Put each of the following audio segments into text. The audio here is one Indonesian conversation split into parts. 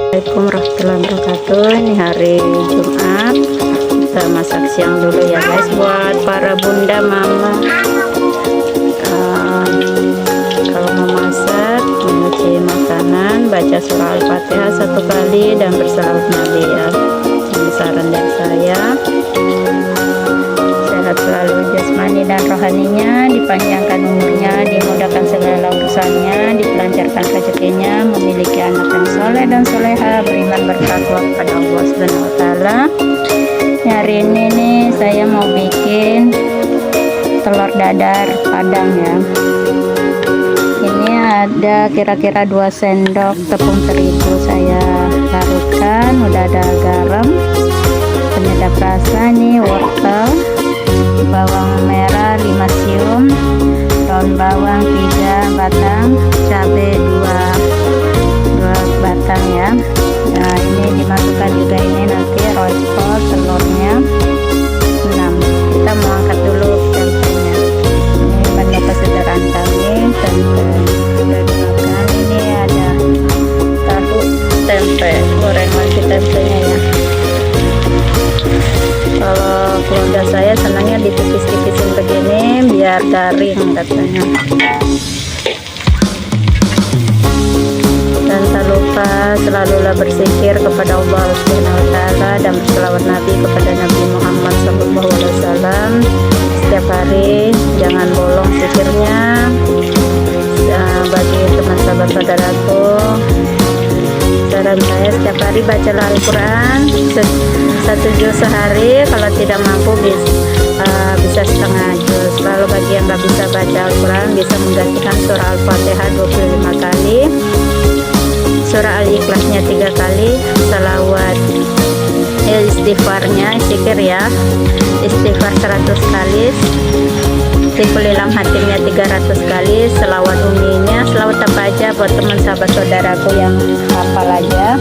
Assalamualaikum warahmatullahi wabarakatuh. Ini hari Jumat, kita masak siang dulu ya guys, buat para bunda mama. Kalau mau masak, mencuci makanan, baca surah Al-Fatihah 1 kali dan bersalawat Nabi ya. Ini saran dari saya. Sehat selalu jasmani dan rohaninya, dipanjangkan umurnya, dimudahkan segala urusannya, dilancarkan rezekinya, memiliki anak yang soleh dan soleha, beriman bertakwa kepada Allah Subhanahu wa Ta'ala. Hari ini nih saya mau bikin telur dadar Padang ya. Ini ada kira-kira 2 sendok tepung terigu saya larutkan, udah ada garam, penyedap rasa nih, wortel, bawang merah 5 siung, daun bawang 3 batang, cabai 2 batang ya. Nah ini dimasukkan juga ini nanti royco, telurnya 6. Kita mau angkat dulu tempenya. Ini menu kesederhanaan kami, tempe sudah dimakan. Ini ada tahu tempe, goreng lagi tempenya ya. Kalau keluarga saya senangnya ditipis-tipisin begini biar garing katanya. Dan tak lupa selalulah berzikir kepada Allah Subhanahu wa Ta'ala dan berselawat Nabi kepada Nabi Muhammad SAW setiap hari. Jangan bolong zikirnya. Bagi teman sahabat saudaraku, saran saya setiap hari bacalah Al-Quran 1 juz sehari. Kalau tidak mampu bisa setengah juz. Kalau bagi yang nggak bisa baca Al-Quran, bisa menggantikan surah Al-Fatihah 25 kali, surah Al-Ikhlasnya 3 kali, salawat istighfarnya, zikir ya, istighfar 100 kali, Tifulilam hatimnya 300 kali, selawat uminya, selawat apa aja buat teman sahabat saudaraku yang hafal aja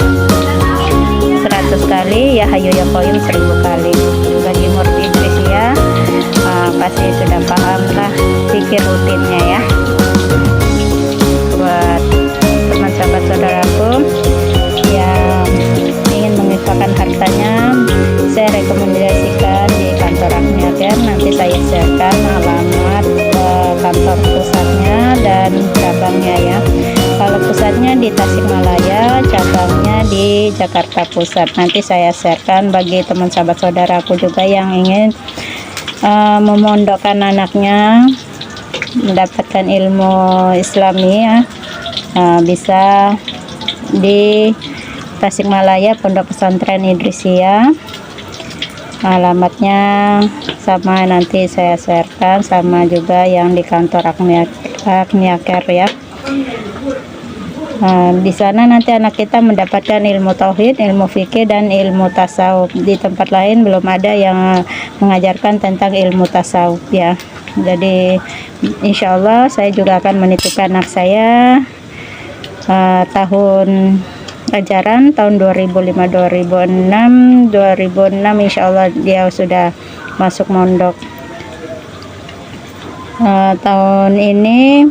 100 kali, ya hayu ya qayyum 1000 kali. Bagi murid Idris ya, pasti sudah paham lah zikir rutinnya ya. Buat teman sahabat saudaraku yang ingin menginfakkan hartanya, saya rekomendasikan di kantor Agniaker. Nanti saya sharekan alamat kantor pusatnya dan cabangnya ya. Kalau pusatnya di Tasikmalaya, cabangnya di Jakarta Pusat. Nanti saya sharekan bagi teman sahabat saudaraku juga yang ingin memondokkan anaknya mendapatkan ilmu Islami ya. Bisa di Tasikmalaya Pondok Pesantren Idrisia. Alamatnya sama, nanti saya sharekan, sama juga yang di kantor Agniaker ya. Di sana nanti anak kita mendapatkan ilmu tauhid, ilmu fikih dan ilmu tasawuf. Di tempat lain belum ada yang mengajarkan tentang ilmu tasawuf ya. Jadi insya Allah saya juga akan menitipkan anak saya tahun ajaran tahun 2005 2006 insya Allah dia sudah masuk mondok. Tahun ini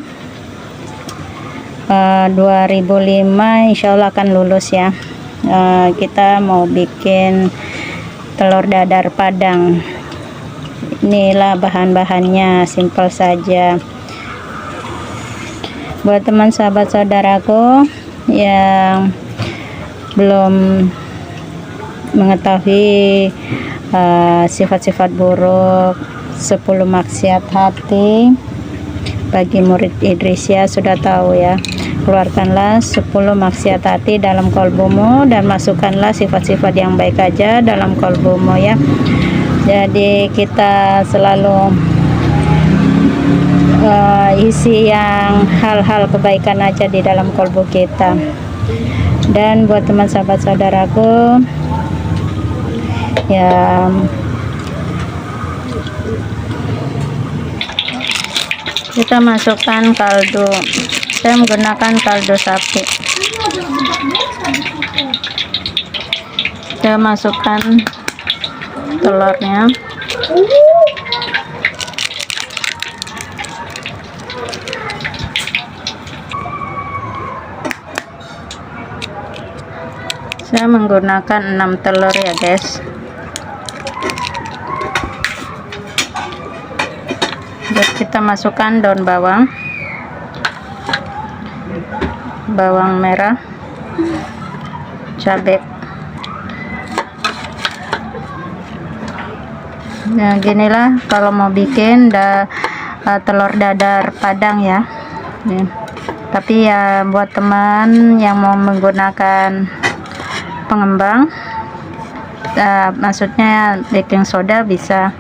2005 insya Allah akan lulus ya. Kita mau bikin telur dadar Padang. Inilah bahan-bahannya, simple saja. Buat teman sahabat saudaraku yang belum mengetahui sifat-sifat buruk 10 maksiat hati, bagi murid Idrisia sudah tahu ya. Keluarkanlah 10 maksiat hati dalam kolbumu dan masukkanlah sifat-sifat yang baik aja dalam kolbumu ya. Jadi kita selalu isi yang hal-hal kebaikan aja di dalam kolbu kita. Dan buat teman sahabat saudaraku ya, kita masukkan kaldu. Saya menggunakan kaldu sapi. Saya masukkan telurnya. Saya menggunakan 6 telur ya guys. Terus kita masukkan daun bawang, bawang merah, cabai. Nah, ginilah kalau mau bikin telur dadar Padang ya. Nih. Tapi ya buat teman yang mau menggunakan pengembang, maksudnya baking soda bisa.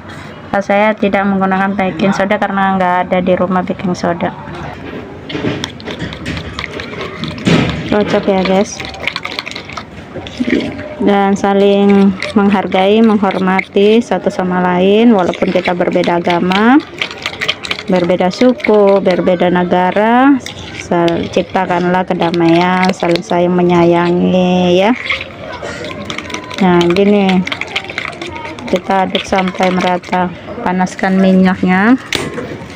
Kalau saya tidak menggunakan baking soda karena nggak ada di rumah baking soda. Cocok ya guys. Dan saling menghargai, menghormati satu sama lain walaupun kita berbeda agama, berbeda suku, berbeda negara. Ciptakanlah kedamaian, saling sayang menyayangi ya. Nah gini, kita aduk sampai merata. Panaskan minyaknya,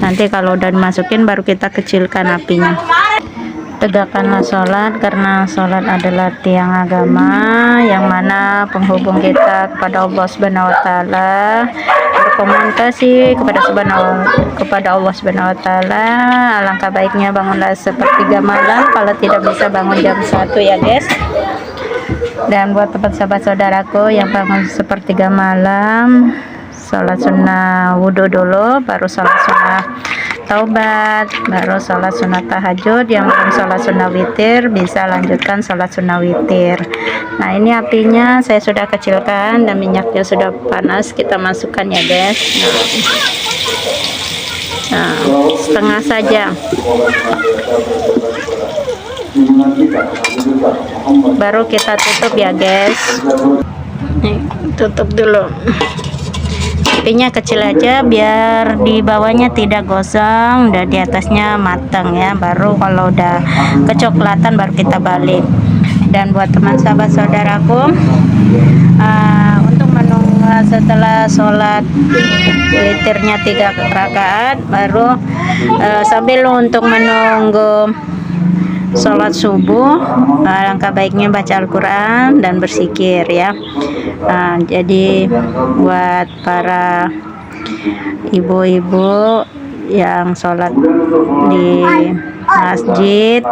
nanti kalau udah dimasukin baru kita kecilkan apinya. Tegakkanlah sholat, karena sholat adalah tiang agama yang mana penghubung kita kepada Allah Subhanahu wa Ta'ala, berkomunikasi kepada Allah Subhanahu wa Ta'ala. Alangkah baiknya bangunlah sepertiga malam, kalau tidak bisa bangun jam 1 ya guys. Dan buat teman sahabat saudaraku yang bangun sepertiga malam, sholat sunnah wudhu dulu, baru sholat sunnah taubat, baru sholat sunnah tahajud. Yang belum sholat sunnah witir bisa lanjutkan sholat sunnah witir. Nah ini apinya saya sudah kecilkan dan minyaknya sudah panas, kita masukkan ya guys. Nah, setengah saja, baru kita tutup ya guys. Nih, tutup dulu. Apinya kecil aja biar di bawahnya tidak gosong dan di atasnya matang ya. Baru kalau udah kecoklatan baru kita balik. Dan buat teman sahabat saudaraku, untuk menunggu setelah sholat witirnya 3 rakaat, baru sambil untuk menunggu sholat subuh, alangkah baiknya baca Al-Quran dan berzikir ya. Jadi buat para ibu-ibu yang sholat di masjid,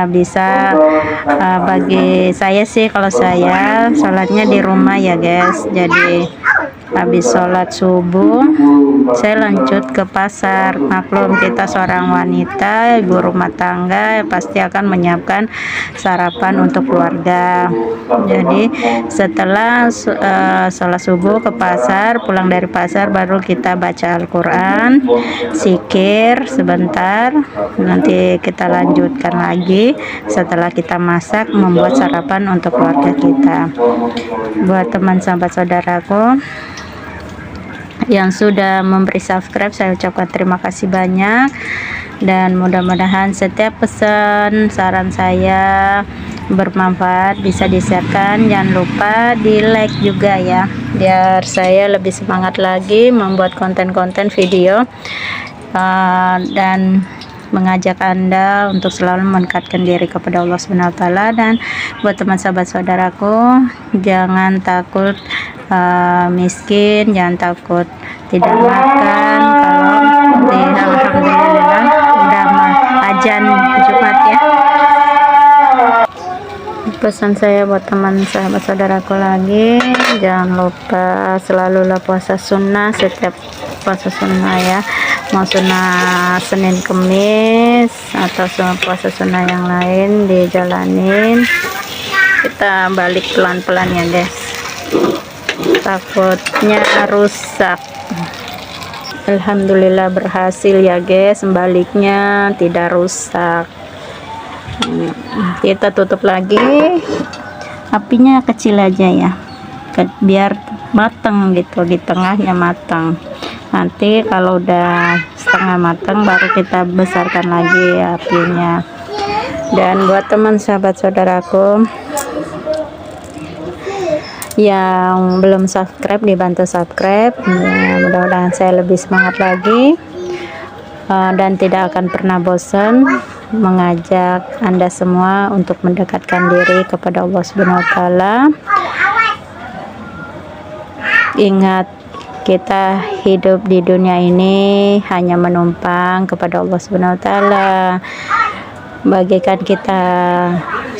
bisa, bagi saya sih, kalau saya sholatnya di rumah ya guys. Jadi habis sholat subuh saya lanjut ke pasar. Maklum kita seorang wanita, ibu rumah tangga, pasti akan menyiapkan sarapan untuk keluarga. Jadi setelah sholat subuh ke pasar, pulang dari pasar baru kita baca Al-Quran, zikir sebentar, nanti kita lanjutkan lagi setelah kita masak, membuat sarapan untuk keluarga kita. Buat teman sahabat saudaraku yang sudah memberi subscribe, saya ucapkan terima kasih banyak, dan mudah-mudahan setiap pesan saran saya bermanfaat, bisa di-sharekan. Jangan lupa di like juga ya, biar saya lebih semangat lagi membuat konten-konten video, dan mengajak Anda untuk selalu mendekatkan diri kepada Allah Subhanahu wa Ta'ala. Dan buat teman sahabat saudaraku, jangan takut miskin, jangan takut tidak makan. Kalau alhamdulillah udah azan Jumat ya. Pesan saya buat teman sahabat saudaraku lagi, jangan lupa selalulah puasa sunnah, setiap puasa sunnah ya, mau sunnah Senin Kemis atau puasa sunnah yang lain dijalanin. Kita balik pelan-pelan ya guys, takutnya rusak. Alhamdulillah berhasil ya guys, baliknya tidak rusak. Kita tutup lagi, apinya kecil aja ya, biar matang gitu, di tengahnya matang. Nanti kalau udah setengah matang baru kita besarkan lagi apinya. Dan buat teman sahabat saudaraku yang belum subscribe, dibantu subscribe ya, mudah-mudahan saya lebih semangat lagi, dan tidak akan pernah bosan mengajak Anda semua untuk mendekatkan diri kepada Allah Subhanahu wa taala. Ingat, kita hidup di dunia ini hanya menumpang kepada Allah Subhanahu wa taala. Bagaikan kita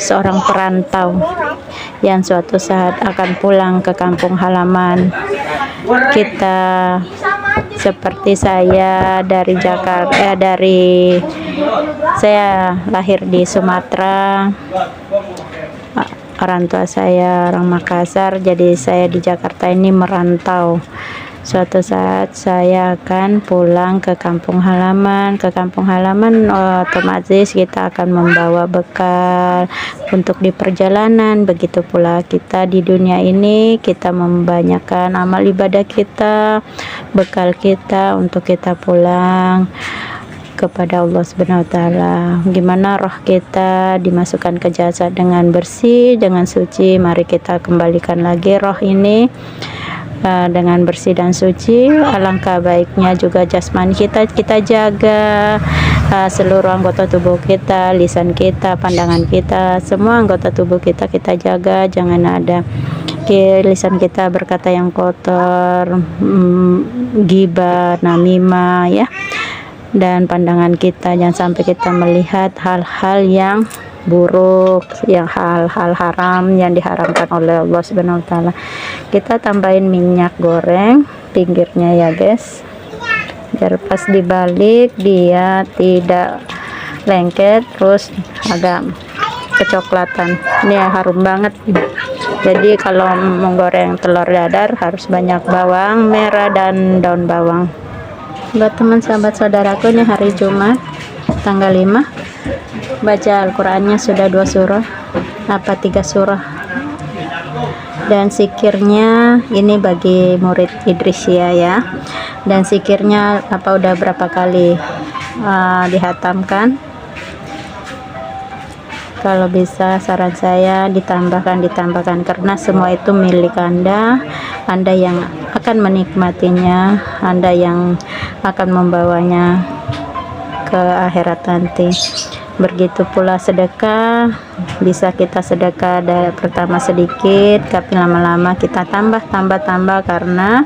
seorang perantau yang suatu saat akan pulang ke kampung halaman. Kita seperti saya dari Jakarta, saya lahir di Sumatera, orang tua saya orang Makassar, jadi saya di Jakarta ini merantau. Suatu saat saya akan pulang ke kampung halaman. Otomatis kita akan membawa bekal untuk di perjalanan. Begitu pula kita di dunia ini, kita membanyakan amal ibadah kita, bekal kita untuk kita pulang kepada Allah Subhanahu wa taala. Gimana roh kita dimasukkan ke jasad dengan bersih, dengan suci. Mari kita kembalikan lagi roh ini dengan bersih dan suci. Alangkah baiknya juga jasmani kita jaga, seluruh anggota tubuh kita, lisan kita, pandangan kita, semua anggota tubuh kita jaga. Jangan ada lisan kita berkata yang kotor, ghibah, namimah, ya. Dan pandangan kita jangan sampai kita melihat hal-hal yang buruk, yang hal-hal haram yang diharamkan oleh Allah Subhanahu wa taala. Kita tambahin minyak goreng pinggirnya ya guys, biar pas dibalik dia tidak lengket, terus agak kecoklatan. Ini harum banget. Jadi kalau menggoreng telur dadar harus banyak bawang merah dan daun bawang. Buat teman sahabat saudaraku, ini hari Jumat tanggal 5, baca Al-Qur'annya sudah 2 surah apa 3 surah, dan zikirnya ini bagi murid Idrisia ya, dan zikirnya apa udah berapa kali dihatamkan. Kalau bisa saran saya ditambahkan karena semua itu milik Anda yang akan menikmatinya, Anda yang akan membawanya ke akhirat nanti. Begitu pula sedekah, bisa kita sedekah dari pertama sedikit, tapi lama-lama kita tambah karena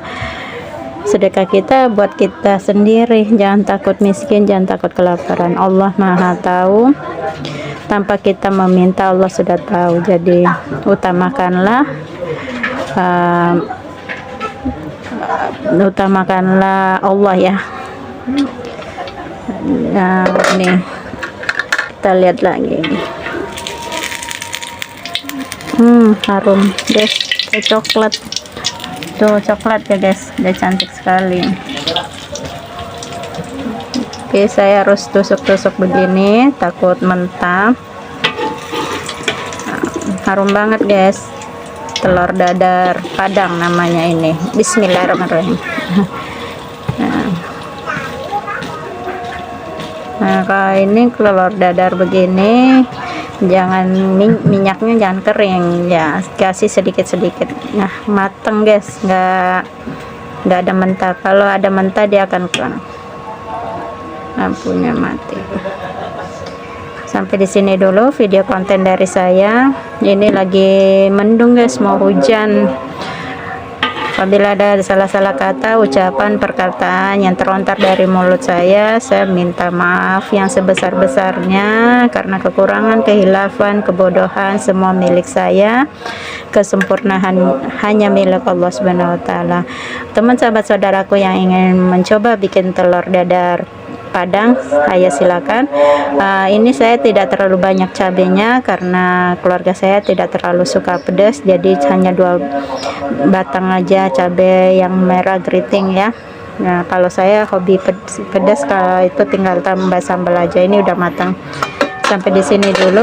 sedekah kita buat kita sendiri. Jangan takut miskin, jangan takut kelaparan. Allah Maha tahu. Tanpa kita meminta, Allah sudah tahu. Jadi utamakanlah Allah ya. Nah, ini kita lihat lagi. Harum guys, coklat. Tuh coklat ya guys, udah cantik sekali. Oke, saya harus tusuk-tusuk begini, takut mentah. Harum banget guys, telur dadar Padang namanya ini. Bismillahirrahmanirrahim. Nah, kalau ini telur dadar begini, jangan minyaknya jangan kering ya, kasih sedikit-sedikit. Nah, mateng guys, nggak ada mentah. Kalau ada mentah dia akan kurang, lampunya mati. Sampai di sini dulu video konten dari saya. Ini lagi mendung guys, mau hujan. Apabila ada salah-salah kata, ucapan, perkataan yang terlontar dari mulut saya minta maaf yang sebesar-besarnya, karena kekurangan, kehilafan, kebodohan semua milik saya. Kesempurnaan hanya milik Allah Subhanahu wa taala. Teman sahabat saudaraku yang ingin mencoba bikin telur dadar Padang, saya silakan. Ini saya tidak terlalu banyak cabenya karena keluarga saya tidak terlalu suka pedas, jadi hanya 2 batang aja cabai yang merah keriting ya. Nah, kalau saya hobi pedas, kalau itu tinggal tambah sambal aja. Ini udah matang. Sampai di sini dulu.